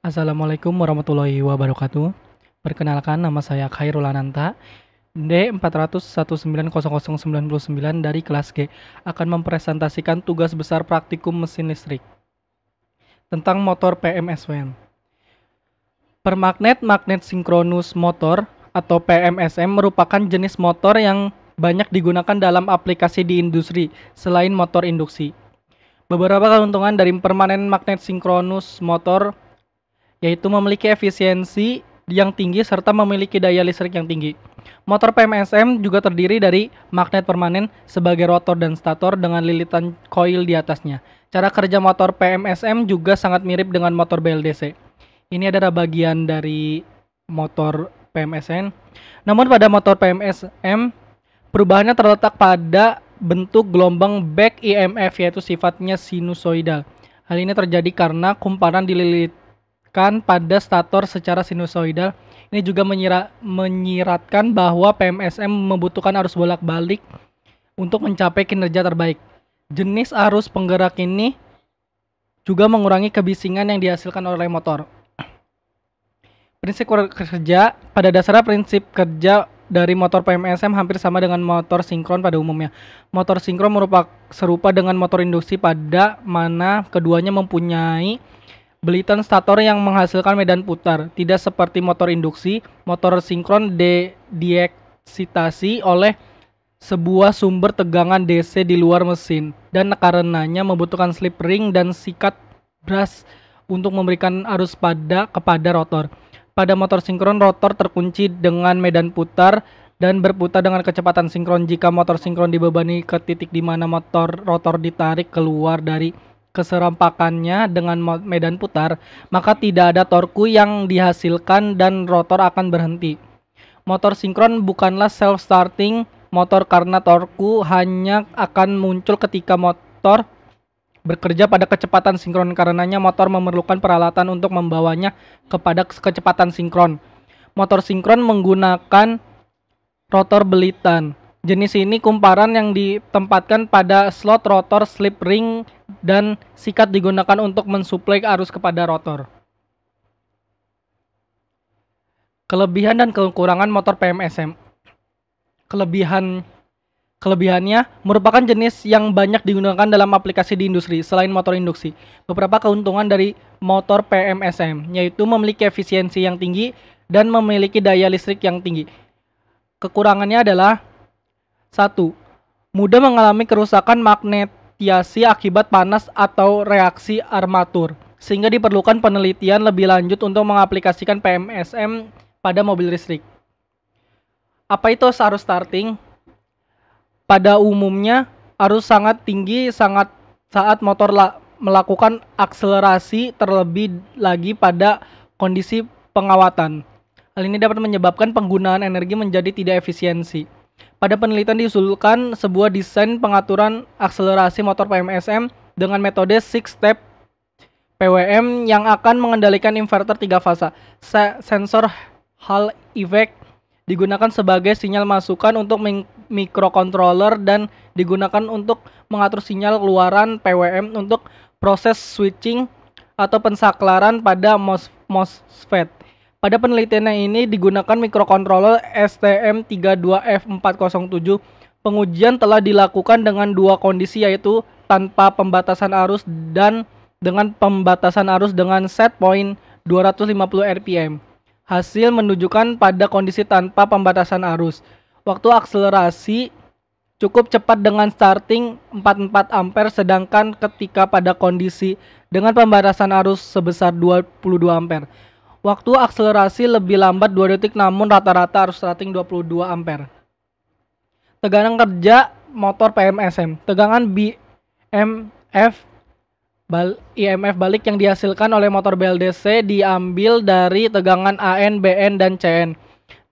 Assalamualaikum warahmatullahi wabarakatuh. Perkenalkan, nama saya Khairul Ananta, D401900099 dari kelas G, akan mempresentasikan tugas besar praktikum mesin listrik tentang motor PMSM. Permagnet magnet sinkronus motor atau PMSM merupakan jenis motor yang banyak digunakan dalam aplikasi di industri selain motor induksi. Beberapa keuntungan dari permanen magnet sinkronus motor yaitu memiliki efisiensi yang tinggi serta memiliki daya listrik yang tinggi. Motor PMSM juga terdiri dari magnet permanen sebagai rotor dan stator dengan lilitan koil di atasnya. Cara kerja motor PMSM juga sangat mirip dengan motor BLDC. Ini adalah bagian dari motor PMSM. Namun pada motor PMSM, perubahannya terletak pada bentuk gelombang back EMF, yaitu sifatnya sinusoidal. Hal ini terjadi karena kumparan dililitkan pada stator secara sinusoidal. Ini juga menyiratkan bahwa PMSM membutuhkan arus bolak-balik untuk mencapai kinerja terbaik. Jenis arus penggerak ini juga mengurangi kebisingan yang dihasilkan oleh motor. Prinsip kerja, pada dasarnya prinsip kerja dari motor PMSM hampir sama dengan motor sinkron pada umumnya. Motor sinkron merupakan serupa dengan motor induksi pada mana keduanya mempunyai belitan stator yang menghasilkan medan putar. Tidak seperti motor induksi, motor sinkron dieksitasi oleh sebuah sumber tegangan DC di luar mesin dan karenanya membutuhkan slip ring dan sikat brush untuk memberikan arus kepada rotor. Pada motor sinkron, rotor terkunci dengan medan putar dan berputar dengan kecepatan sinkron. Jika motor sinkron dibebani ke titik di mana rotor ditarik keluar dari keserampakannya dengan medan putar, maka tidak ada torku yang dihasilkan dan rotor akan berhenti. Motor sinkron bukanlah self-starting motor karena torku hanya akan muncul ketika motor bekerja pada kecepatan sinkron. Karenanya motor memerlukan peralatan untuk membawanya kepada kecepatan sinkron. Motor sinkron menggunakan rotor belitan. Jenis ini kumparan yang ditempatkan pada slot rotor, slip ring, dan sikat digunakan untuk mensuplai arus kepada rotor. Kelebihan dan kekurangan motor PMSM. Kelebihannya merupakan jenis yang banyak digunakan dalam aplikasi di industri selain motor induksi. Beberapa keuntungan dari motor PMSM yaitu memiliki efisiensi yang tinggi dan memiliki daya listrik yang tinggi. Kekurangannya adalah 1. Mudah mengalami kerusakan magnetiasi akibat panas atau reaksi armatur, sehingga diperlukan penelitian lebih lanjut untuk mengaplikasikan PMSM pada mobil listrik. Apa itu arus starting? Pada umumnya, arus sangat tinggi saat motor melakukan akselerasi, terlebih lagi pada kondisi pengawatan. Hal ini dapat menyebabkan penggunaan energi menjadi tidak efisiensi. Pada penelitian diusulkan sebuah desain pengaturan akselerasi motor PMSM dengan metode 6-step PWM yang akan mengendalikan inverter 3 fasa. Sensor Hall effect digunakan sebagai sinyal masukan untuk microcontroller dan digunakan untuk mengatur sinyal keluaran PWM untuk proses switching atau pensaklaran pada MOSFET. Pada penelitian ini digunakan microcontroller STM32F407. Pengujian telah dilakukan dengan dua kondisi, yaitu tanpa pembatasan arus dan dengan pembatasan arus dengan set point 250 rpm. Hasil menunjukkan pada kondisi tanpa pembatasan arus, waktu akselerasi cukup cepat dengan starting 44 ampere, sedangkan ketika pada kondisi dengan pembatasan arus sebesar 22 ampere, waktu akselerasi lebih lambat 2 detik namun rata-rata arus starting 22 ampere. Tegangan kerja motor PMSM. Tegangan IMF balik yang dihasilkan oleh motor BLDC diambil dari tegangan AN, BN, dan CN.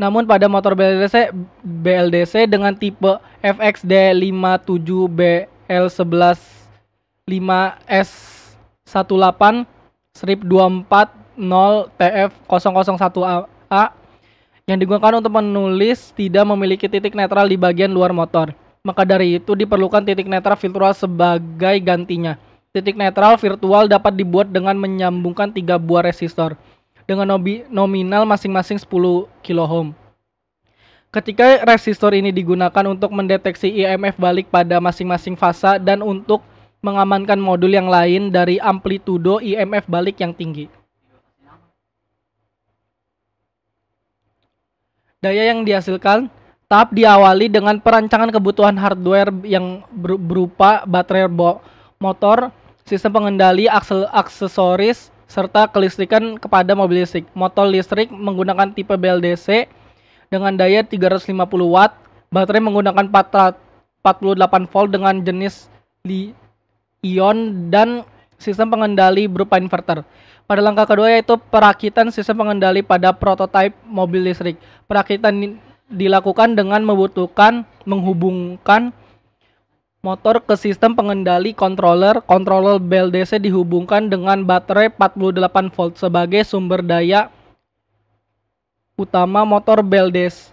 Namun pada motor BLDC dengan tipe FXD57BL11-S18-240TF001A yang digunakan untuk menulis tidak memiliki titik netral di bagian luar motor. Maka dari itu diperlukan titik netral virtual sebagai gantinya. Titik netral virtual dapat dibuat dengan menyambungkan 3 buah resistor dengan nominal masing-masing 10 kilo-ohm. Ketika resistor ini digunakan untuk mendeteksi IMF balik pada masing-masing fasa dan untuk mengamankan modul yang lain dari amplitudo IMF balik yang tinggi. Daya yang dihasilkan tahap diawali dengan perancangan kebutuhan hardware yang berupa baterai motor, sistem pengendali, aksesoris, serta kelistrikan kepada mobil listrik. Motor listrik menggunakan tipe BLDC dengan daya 350 watt, baterai menggunakan 48 volt dengan jenis ion dan sistem pengendali berupa inverter. Pada langkah kedua yaitu perakitan sistem pengendali pada prototipe mobil listrik. Perakitan dilakukan dengan menghubungkan motor ke sistem pengendali controller. Controller BLDC dihubungkan dengan baterai 48 volt sebagai sumber daya utama motor BLDC.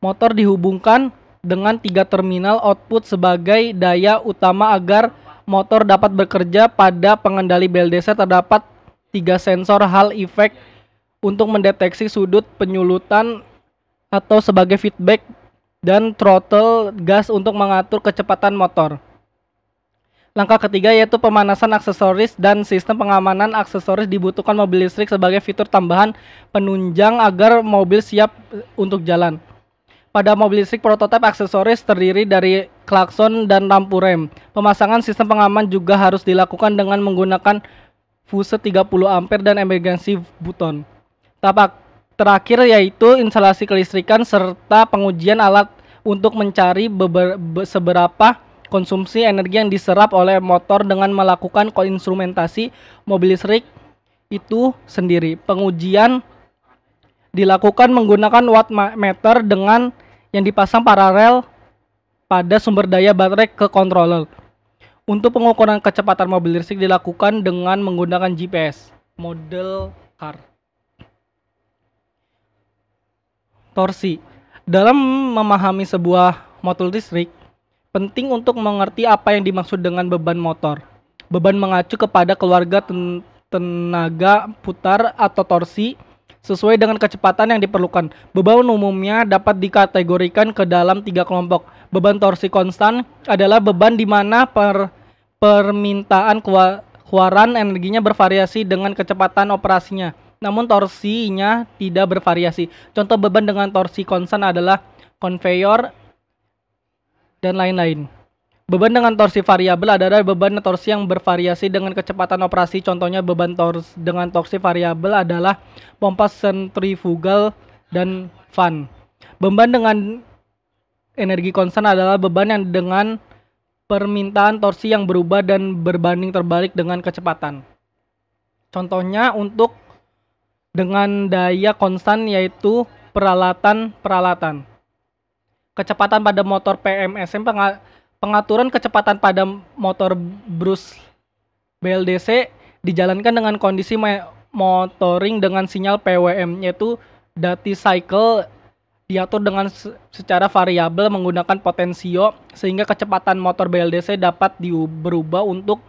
Motor dihubungkan dengan 3 terminal output sebagai daya utama agar motor dapat bekerja. Pada pengendali BLDC terdapat 3 sensor Hall effect untuk mendeteksi sudut penyulutan atau sebagai feedback, dan throttle gas untuk mengatur kecepatan motor. Langkah ketiga yaitu pemanasan aksesoris dan sistem pengamanan aksesoris dibutuhkan mobil listrik sebagai fitur tambahan penunjang agar mobil siap untuk jalan. Pada mobil listrik prototipe aksesoris terdiri dari klakson dan lampu rem. Pemasangan sistem pengaman juga harus dilakukan dengan menggunakan fuse 30 ampere dan emergency button. Tahap terakhir yaitu instalasi kelistrikan serta pengujian alat untuk mencari seberapa konsumsi energi yang diserap oleh motor dengan melakukan instrumentasi mobil listrik itu sendiri. Pengujian dilakukan menggunakan wattmeter dengan yang dipasang paralel pada sumber daya baterai ke controller. Untuk pengukuran kecepatan mobil listrik dilakukan dengan menggunakan GPS model car. Torsi. Dalam memahami sebuah motor listrik, penting untuk mengerti apa yang dimaksud dengan beban motor. Beban mengacu kepada keluarga tenaga putar atau torsi sesuai dengan kecepatan yang diperlukan. Beban umumnya dapat dikategorikan ke dalam 3 kelompok. Beban torsi konstan adalah beban di mana permintaan keluaran energinya bervariasi dengan kecepatan operasinya, namun torsinya tidak bervariasi. Contoh beban dengan torsi konstan adalah konveyor dan lain-lain. Beban dengan torsi variabel adalah beban torsi yang bervariasi dengan kecepatan operasi. Contohnya beban dengan torsi variabel adalah pompa sentrifugal dan fan. Beban dengan energi konstan adalah beban yang dengan permintaan torsi yang berubah dan berbanding terbalik dengan kecepatan. Contohnya untuk dengan daya konstan yaitu peralatan. Kecepatan pada motor PMSM, pengaturan kecepatan pada motor Bruce BLDC dijalankan dengan kondisi motoring dengan sinyal PWM, yaitu duty cycle diatur dengan secara variabel menggunakan potensio sehingga kecepatan motor BLDC dapat berubah untuk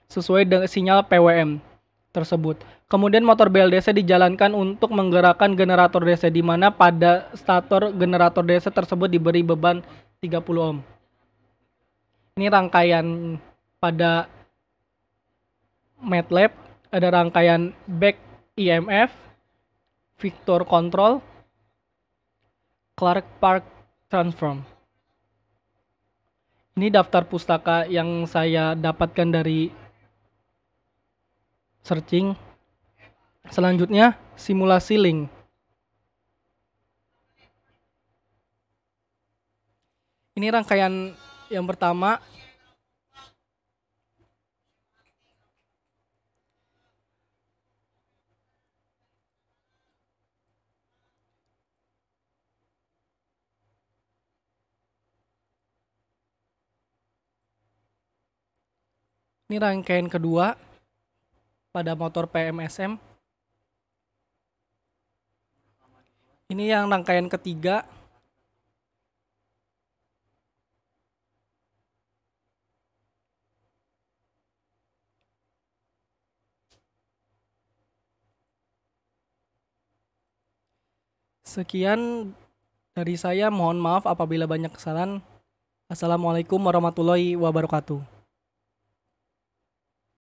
sesuai dengan sinyal PWM tersebut. Kemudian motor BLDC dijalankan untuk menggerakkan generator DC, di mana pada stator generator DC tersebut diberi beban 30 ohm. Ini rangkaian pada MATLAB, ada rangkaian back EMF, Victor Control, Clark Park Transform. Ini daftar pustaka yang saya dapatkan dari searching. Selanjutnya, simulasi link. Ini rangkaian yang pertama. Ini rangkaian kedua pada motor PMSM. Ini yang rangkaian ketiga. Sekian dari saya, mohon maaf apabila banyak kesalahan. Assalamualaikum warahmatullahi wabarakatuh.